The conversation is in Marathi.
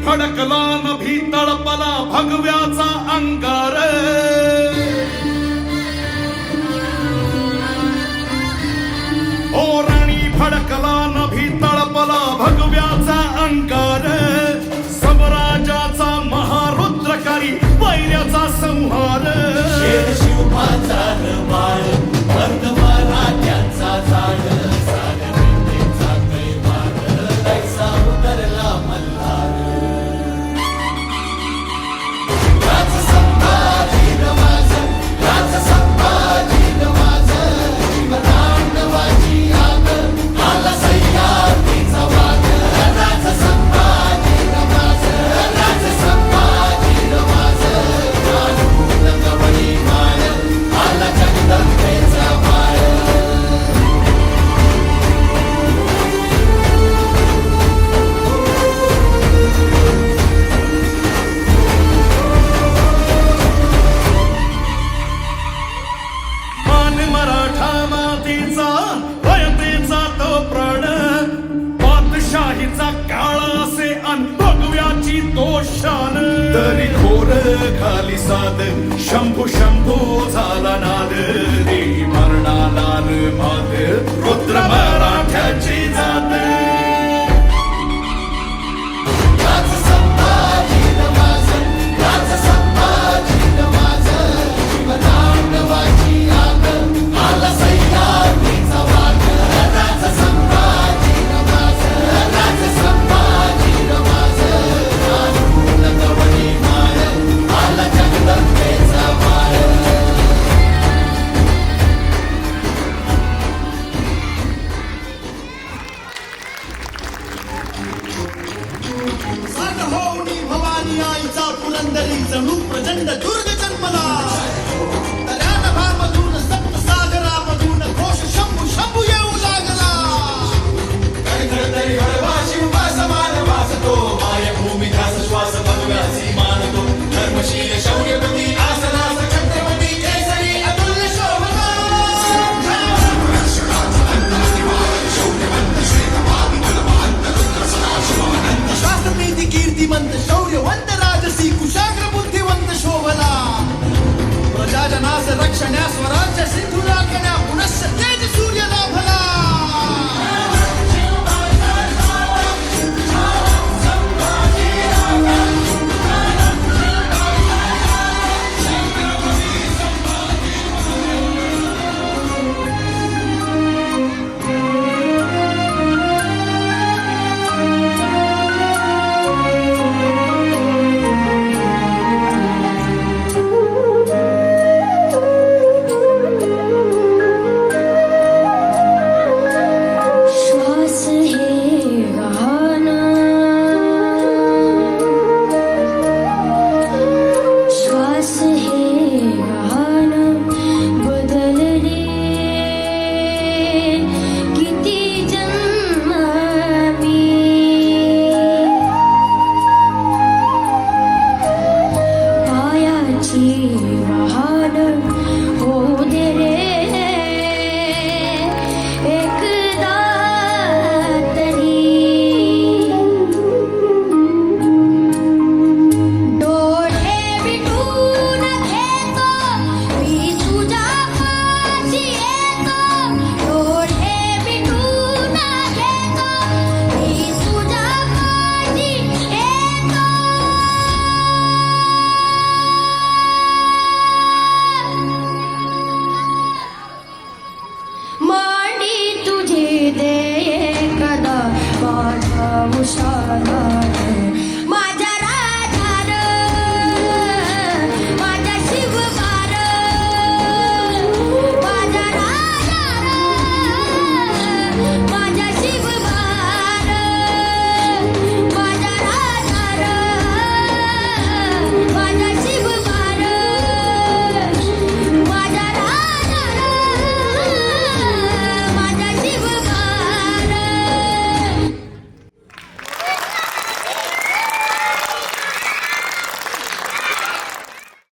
फडकला नभी तळपला भगव्याचा अंगार ओ राणी फडकला नभी तळपला भगव्याचा अंगार समराजाचा महारुद्रकारी वैर्याचा संहार शिवमाचा बाळ वर्ग मराठ्यांचा झाड सागरेचा कैवार तैसा उतरला मल्हार राज संभाजी माझं राज संभाजी माझं जीवतांडवाची आग आला सह्याद्रीचा वाघ राज संभाजी माझं राज संभाजी माझं गवळी माळ आला जगदंबेचा माळ मान मराठा मातीचा वयतेचा तो प्राण पातशाहीचा काळ असे अन भगव्याची तो शान तरी घोर खाली साद शंभू शंभू झाला नाद देही मरणाला मात रुद्र मराठ्याची जात राज संभाजी माझं राज संभाजी माझं जीवतांडवाची आग आला सह्याद्रीचा वाघ राज संभाजी माझं राज संभाजी माझं गवळी माळ आला जगदंबेचा माळ होऊनी भवानी आईचा पुरंदरी जणू प्रचंड दुर्ग जन्मला तऱ्या नभामधून सप्तसागरामधून घोष शंभू शंभू येऊ लागला गणगणतरी हळवा शिववास मानवासतो मायभूमी ध्यास श्वास भगव्यासी मानतो धर्मशील शौर्यपती आसनास छत्रपती केसरी अतुल्य शोभना शास्त्रनीती कीर्तिमंत शौर्यवंत राजसी कुशाग्र बुद्धिवंत शोभला प्रजाजनास रक्षण्या स्वराज्य सिंधू राखण्या पुनश्च तेज सूर्य लाभला श्वास हे गाणं श्वास हे गाणं बदलले किती जन्म मी पायाची वाहन होऊ दे रे एकदा तरी डोळे मिटून घेतो मी तुझ्या पाशी येतो डोळे मिटून घेतो मी तुझ्या पाशी येतो मांडी तुझे दे कदा माझा उशाला